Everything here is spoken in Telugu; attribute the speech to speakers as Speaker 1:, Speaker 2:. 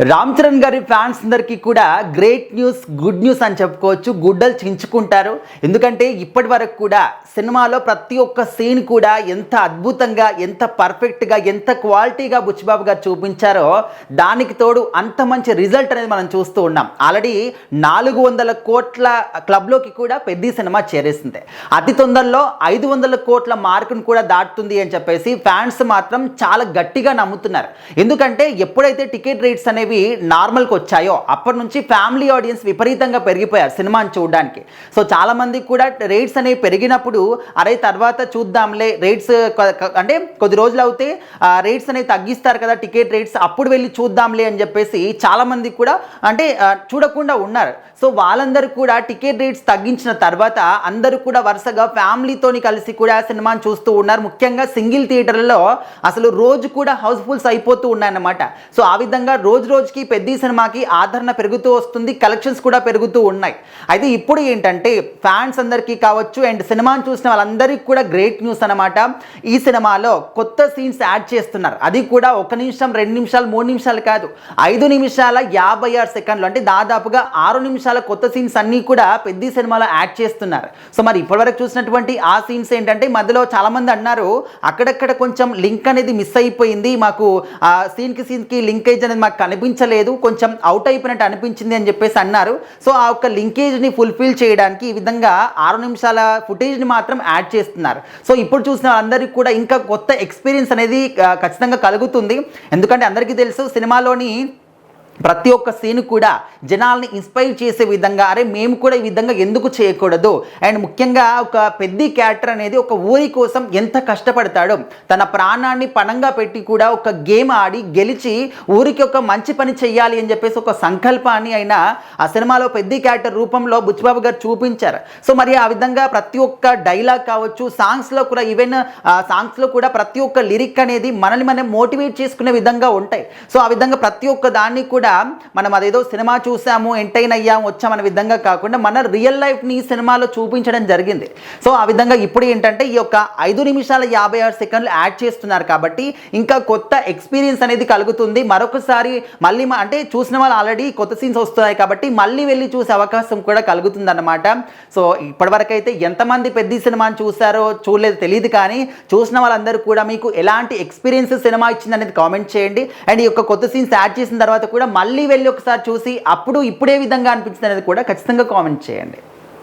Speaker 1: రామ్ చరణ్ గారి ఫ్యాన్స్ అందరికీ కూడా గ్రేట్ న్యూస్, గుడ్ న్యూస్ అని చెప్పుకోవచ్చు. గుడ్డలు చించుకుంటారు. ఎందుకంటే ఇప్పటి వరకు కూడా సినిమాలో ప్రతి ఒక్క సీన్ కూడా ఎంత అద్భుతంగా, ఎంత పర్ఫెక్ట్గా, ఎంత క్వాలిటీగా బుచ్చిబాబు గారు చూపించారో దానికి తోడు అంత మంచి రిజల్ట్ అనేది మనం చూస్తూ ఉన్నాం. ఆల్రెడీ 400 కోట్ల క్లబ్లోకి కూడా పెద్ద సినిమా చేరేసింది. అతి తొందరలో 500 కోట్ల మార్కును కూడా దాటుతుంది అని చెప్పేసి ఫ్యాన్స్ మాత్రం చాలా గట్టిగా నమ్ముతున్నారు. ఎందుకంటే ఎప్పుడైతే టికెట్ రేట్స్ అనేవి నార్మల్కి వచ్చాయో అప్పటి నుంచి ఫ్యామిలీ ఆడియన్స్ విపరీతంగా పెరిగిపోయారు సినిమాని చూడడానికి. సో చాలా మందికి కూడా రేట్స్ అనేవి పెరిగినప్పుడు అరే తర్వాత చూద్దాంలే, రేట్స్ అంటే కొద్ది రోజులు అవుతే రేట్స్ అనేవి తగ్గిస్తారు కదా టికెట్ రేట్స్, అప్పుడు వెళ్ళి చూద్దాంలే అని చెప్పేసి చాలా మంది కూడా అంటే చూడకుండా ఉన్నారు. సో వాళ్ళందరూ కూడా టికెట్ రేట్స్ తగ్గించిన తర్వాత అందరూ కూడా వరుసగా ఫ్యామిలీతోని కలిసి కూడా సినిమాని చూస్తూ ఉన్నారు. ముఖ్యంగా సింగిల్ థియేటర్లలో అసలు రోజు కూడా హౌస్ఫుల్స్ అయిపోతూ ఉన్నాయన్నమాట. సో ఆ విధంగా రోజుకి పెద్ద సినిమాకి ఆదరణ పెరుగుతూ వస్తుంది, కలెక్షన్స్ కూడా పెరుగుతూ ఉన్నాయి. అయితే ఇప్పుడు ఏంటంటే ఫ్యాన్స్ అందరికీ కావచ్చు అండ్ సినిమాని చూసిన వాళ్ళందరికీ కూడా గ్రేట్ న్యూస్ అనమాట. ఈ సినిమాలో కొత్త సీన్స్ యాడ్ చేస్తున్నారు. అది కూడా 1 నిమిషం, 2 నిమిషాలు, 3 నిమిషాలు కాదు, 5 నిమిషాల 56 సెకండ్లు అంటే దాదాపుగా 6 నిమిషాల కొత్త సీన్స్ అన్నీ కూడా పెద్ద సినిమాలో యాడ్ చేస్తున్నారు. సో మరి ఇప్పటివరకు చూసినటువంటి ఆ సీన్స్ ఏంటంటే మధ్యలో చాలామంది అన్నారు అక్కడక్కడ కొంచెం లింక్ అనేది మిస్ అయిపోయింది, మాకు ఆ సీన్కి లింకేజ్ అనేది మాకు కనిపించలేదు, కొంచెం అవుట్ అయిపోయినట్టు అనిపించింది అని చెప్పేసి అన్నారు. సో ఆ యొక్క లింకేజ్ని ఫుల్ఫిల్ చేయడానికి ఈ విధంగా 6 నిమిషాల ఫుటేజ్ని మాత్రం యాడ్ చేస్తున్నారు. సో ఇప్పుడు చూసిన వాళ్ళందరికీ కూడా ఇంకా కొత్త ఎక్స్పీరియన్స్ అనేది ఖచ్చితంగా కలుగుతుంది. ఎందుకంటే అందరికీ తెలుసు సినిమాలోని ప్రతి ఒక్క సీన్ కూడా జనాల్ని ఇన్స్పైర్ చేసే విధంగా అరే మేము కూడా ఈ విధంగా ఎందుకు చేయకూడదు, అండ్ ముఖ్యంగా ఒక పెద్ద క్యారెక్టర్ అనేది ఒక ఊరి కోసం ఎంత కష్టపడతాడో, తన ప్రాణాన్ని పణంగా పెట్టి కూడా ఒక గేమ్ ఆడి గెలిచి ఊరికి ఒక మంచి పని చెయ్యాలి అని చెప్పేసి ఒక సంకల్పాన్ని అయినా ఆ సినిమాలో పెద్ద క్యారెక్టర్ రూపంలో బుచ్చిబాబు గారు చూపించారు. సో మరి ఆ విధంగా ప్రతి ఒక్క డైలాగ్ కావచ్చు, సాంగ్స్లో కూడా ఈవెన్ సాంగ్స్లో కూడా ప్రతి ఒక్క లిరిక్ అనేది మనల్ని మనం మోటివేట్ చేసుకునే విధంగా ఉంటాయి. సో ఆ విధంగా ప్రతి ఒక్క దాన్ని కూడా మనం అదేదో సినిమా చూసాము ఎంటైన్ అయ్యాము వచ్చామనే విధంగా కాకుండా మన రియల్ లైఫ్ని ఈ సినిమాలో చూపించడం జరిగింది. సో ఆ విధంగా ఇప్పుడు ఏంటంటే ఈ యొక్క 5 నిమిషాల 56 సెకండ్లు యాడ్ చేస్తున్నారు కాబట్టి ఇంకా కొత్త ఎక్స్పీరియన్స్ అనేది కలుగుతుంది. మరొకసారి మళ్ళీ అంటే చూసిన వాళ్ళు ఆల్రెడీ కొత్త సీన్స్ వస్తున్నాయి కాబట్టి మళ్ళీ వెళ్ళి చూసే అవకాశం కూడా కలుగుతుంది అన్నమాట. సో ఇప్పటివరకు అయితే ఎంతమంది పెద్ద సినిమాని చూసారో చూడలేదు తెలియదు, కానీ చూసిన వాళ్ళందరూ కూడా మీకు ఎలాంటి ఎక్స్పీరియన్స్ సినిమా ఇచ్చింది అనేది కామెంట్ చేయండి. అండ్ ఈ యొక్క కొత్త సీన్స్ యాడ్ చేసిన తర్వాత కూడా మళ్ళీ వెళ్ళి ఒకసారి చూసి అప్పుడు ఇప్పుడే విధంగా అనిపించింది అనేది కూడా ఖచ్చితంగా కామెంట్ చేయండి.